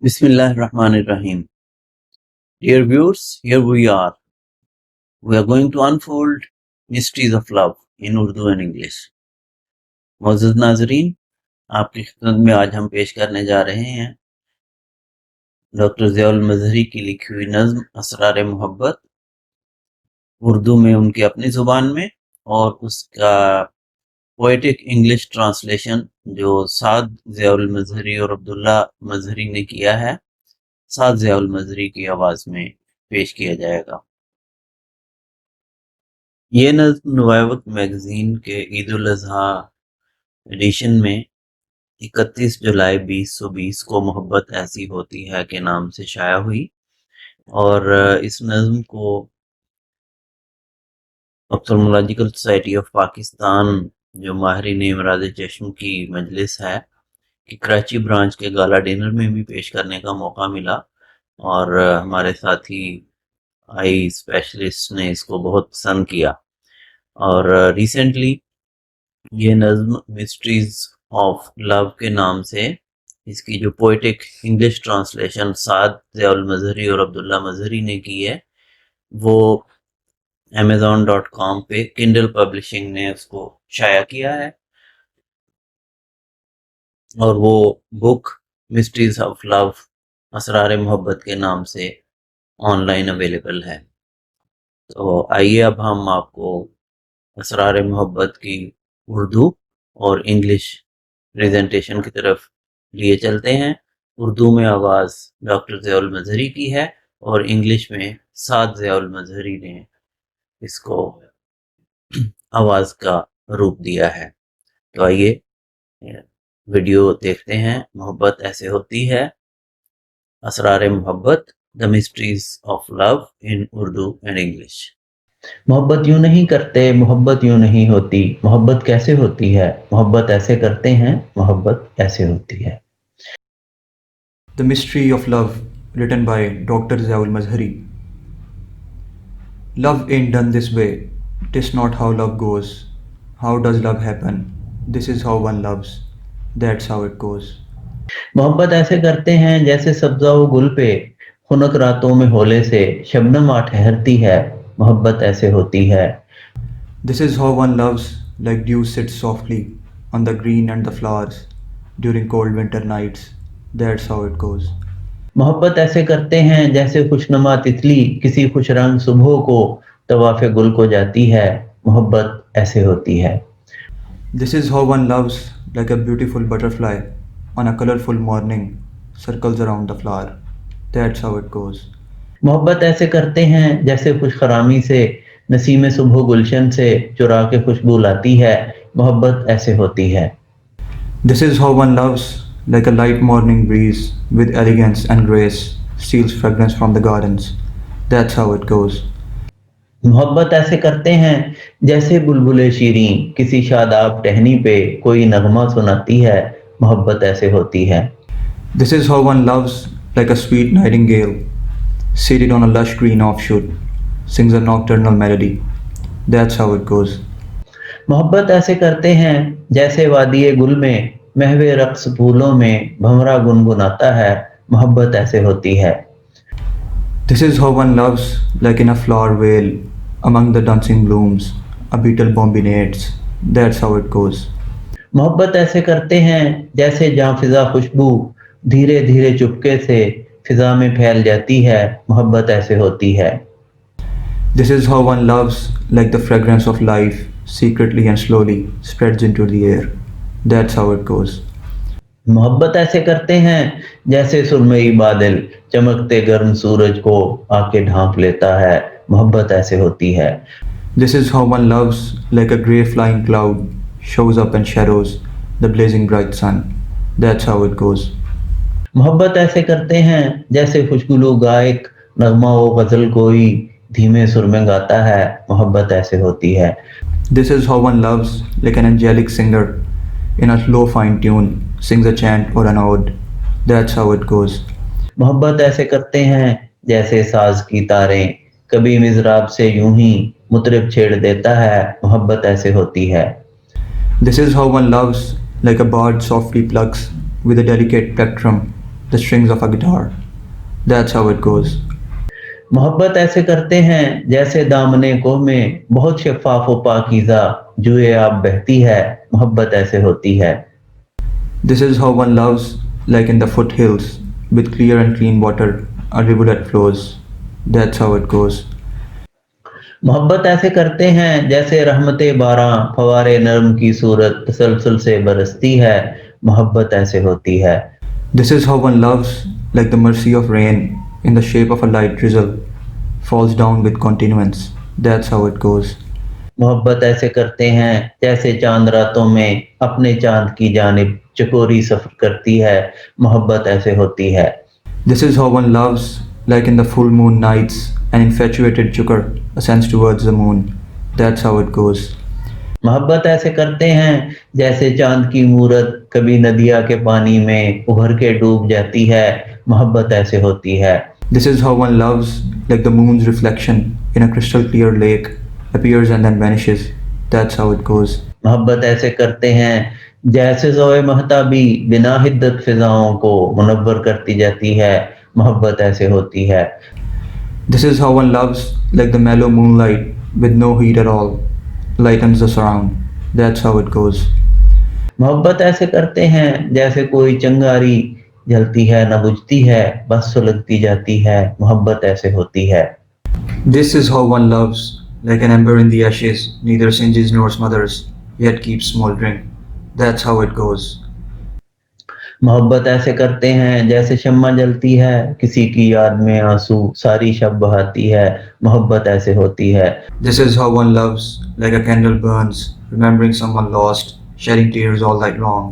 Bismillahirrahmanirrahim. Dear viewers, here we are. We are going to unfold mysteries of love in Urdu and English. معزز ناظرین، آپ کی خدمت میں آج ہم پیش کرنے جا رہے ہیں ڈاکٹر ضیاء المظہری کی لکھی ہوئی نظم اسرار محبت، اردو میں ان کی اپنی زبان میں، اور اس کا پوئٹک انگلش ٹرانسلیشن جو سعد ضیاء المظہری اور عبداللہ مظہری نے کیا ہے، سعد ضیاء المظہری کی آواز میں پیش کیا جائے گا۔ یہ نظم نوائے وقت میگزین کے عید الاضحیٰ ایڈیشن میں 31 جولائی 2020 کو محبت ایسی ہوتی ہے کے نام سے شائع ہوئی، اور اس نظم کو اوفتھلمولوجیکل سوسائٹی آف پاکستان جو ماہرین امراض چشم کی مجلس ہے کہ کراچی برانچ کے گالا ڈنر میں بھی پیش کرنے کا موقع ملا، اور ہمارے ساتھی آئی اسپیشلسٹ نے اس کو بہت پسند کیا، اور ریسنٹلی یہ نظم مسٹریز آف لو کے نام سے اس کی جو پوئٹک انگلش ٹرانسلیشن سعد ضیاء المظہری اور عبداللہ مظہری نے کی ہے، وہ Amazon.com پہ کنڈل پبلشنگ نے اس کو شائع کیا ہے، اور وہ بک مسٹریز آف لو اسرار محبت کے نام سے آن لائن اویلیبل ہے۔ تو آئیے اب ہم آپ کو اسرار محبت کی اردو اور انگلش پریزنٹیشن کی طرف لیے چلتے ہیں۔ اردو میں آواز ڈاکٹر ضیاء المظہری کی ہے، اور انگلش میں سعد ضیاء المظہری نے اس کو آواز کا روپ دیا ہے۔ تو آئیے ویڈیو دیکھتے ہیں۔ محبت ایسے ہوتی ہے، اسرار محبت، the mysteries of love in Urdu and English. محبت یوں نہیں کرتے، محبت یوں نہیں ہوتی، محبت کیسے ہوتی ہے، محبت ایسے کرتے ہیں، محبت ایسے ہوتی ہے۔ The Mystery of Love, written by Dr Zia Mazhry. Love ain't done this way, 'tis not how love goes. How does love happen? This is how one loves, that's how it goes. محبت ایسے کرتے ہیں جیسے سبزہ و گل پہ خنک راتوں میں ہولے سے شبنم آ ٹھہرتی ہے، محبت ایسے ہوتی ہے۔ This is how one loves, like dew sits softly on the green and the flowers during cold winter nights, that's how it goes. محبت ایسے کرتے ہیں جیسے خوشنما تتلی کسی خوش رنگ صبح کو طواف گل کو جاتی ہے، محبت ایسے ہوتی ہے۔ This is how one loves, like a beautiful butterfly on a colorful morning circles around the flower, that's how it goes. محبت ایسے کرتے ہیں جیسے خوش خرامی سے نسیم صبح گلشن سے چرا کے خوشبو لاتی ہے، محبت ایسے ہوتی ہے۔ This is how one loves, like a light morning breeze with elegance and grace steals fragrance from the gardens, that's how it goes. محبت ایسے کرتے ہیں جیسے بلبل شیریں کسی شاداب ٹہنی پہ کوئی نغمہ سناتی ہے، محبت ایسے ہوتی ہے۔ This is how one loves, like a sweet nightingale seated on a lush green offshoot sings a nocturnal melody, that's how it goes. محبت ایسے کرتے ہیں جیسے وادی گل میں محو رقص پھولوں میں بھنورا گنگناتا ہے، محبت ایسے ہوتی ہے۔ This is how one loves, like in a flower vale among the dancing blooms a beetle bombinates, that's how it goes. محبت ایسے کرتے ہیں جیسے جاں فضا خوشبو دھیرے دھیرے چپکے سے فضا میں پھیل جاتی ہے، محبت ایسے ہوتی ہے۔ This is how one loves, like the fragrance of life secretly and slowly spreads into the air, that's how it goes. محبت ایسے کرتے ہیں جیسے سرمئی بادل چمکتے گرم سورج کو آ کے ڈھانپ لیتا ہے، محبت ایسے ہوتی ہے۔ This is how one loves, like a grey flying cloud shows up and shadows the blazing bright sun, that's how it goes. محبت ایسے کرتے ہیں جیسے خوشگلو گائک نغمہ و غزل کوئی دھیمے سر میں گاتا ہے، محبت ایسے ہوتی ہے۔ This is how one loves, like an angelic singer in a low fine tune sings a chant or an ode, that's how it goes. محبت ایسے کرتے ہیں جیسے ساز کی تاریں کبھی مضراب سے یوں ہی مطرب چھیڑ دیتا ہے، محبت ایسے ہوتی ہے۔ This is how one loves, like a bard softly plucks with a delicate plectrum the strings of a guitar. That's how it goes. محبت ایسے کرتے ہیں جیسے دامنے کوہ میں بہت شفاف و پاکیزہ جوئے آب بہتی ہے، محبت ایسے ہوتی ہے۔ This is how one loves, like in the foothills, with clear and clean water, a rivulet flows. That's how it goes. محبت ایسے کرتے ہیں جیسے رحمت باراں فوارے نرم کی صورت تسلسل سے برستی ہے، محبت ایسے ہوتی ہے۔ This is how one loves, like the mercy of rain, in the shape of a light drizzle, falls down with continuance. That's how it goes. محبت ایسے کرتے ہیں جیسے چاند راتوں میں اپنے چاند کی جانب چکوری سفر کرتی ہے، محبت ایسے ہوتی ہے۔ This is how one loves, like in the full moon nights, an infatuated chukar ascends towards the moon. That's how it goes. محبت ایسے کرتے ہیں جیسے چاند کی مورت کبھی ندیا کے پانی میں ابھر کے ڈوب جاتی ہے، محبت ایسے ہوتی ہے۔ This is how one loves, like the moon's reflection in a crystal clear lake appears and then vanishes. That's how it goes. محبت ایسے کرتے ہیں جیسے ضوء مہتابی بنا حدت فضاؤں کو منور کرتی جاتی ہے، محبت ایسے ہوتی ہے۔ This is how one loves, like the mellow moonlight with no heat at all, lightens the surround. That's how it goes. محبت ایسے کرتے ہیں جیسے کوئی چنگاری جلتی ہے نہ بجھتی ہے، بس سلگتی جاتی ہے، محبت ایسے ہوتی ہے۔ This is how one loves, like an ember in the ashes, neither singes nor smothers, yet keeps smoldering. That's how it goes. محبت ایسے کرتے ہیں جیسے شمع جلتی ہے کسی کی یاد میں آنسو ساری شب بہاتی ہے، محبت ایسے ہوتی ہے۔ This is how one loves, like a candle burns, remembering someone lost, shedding tears all night long.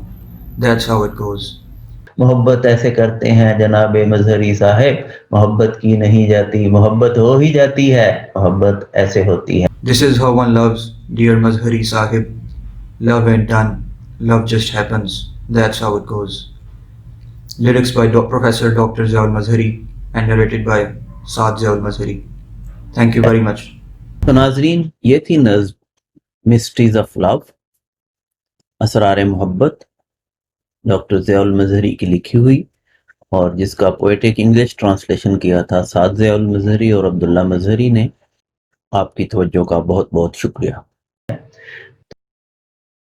That's how it goes. محبت ایسے کرتے ہیں جناب مظہری صاحب، محبت کی نہیں جاتی محبت ہو ہی جاتی ہے، محبت ایسے ہوتی ہے۔ This is how one loves, dear Mazhry Sahib. Love ain't done, love just happens. That's how it goes. Lyrics by Professor Dr Zia Mazhry and narrated by Saad Mazhry. Thank you very much. تو ناظرین، یہ تھی نظم mysteries of لو، اسرار محبت، doctor Zia المظہری کی لکھی ہوئی، اور جس کا پوئٹک انگلش ٹرانسلیشن کیا تھا سعد ضیاء المظہری اور عبداللہ مظہری نے۔ آپ کی توجہ کا بہت بہت شکریہ۔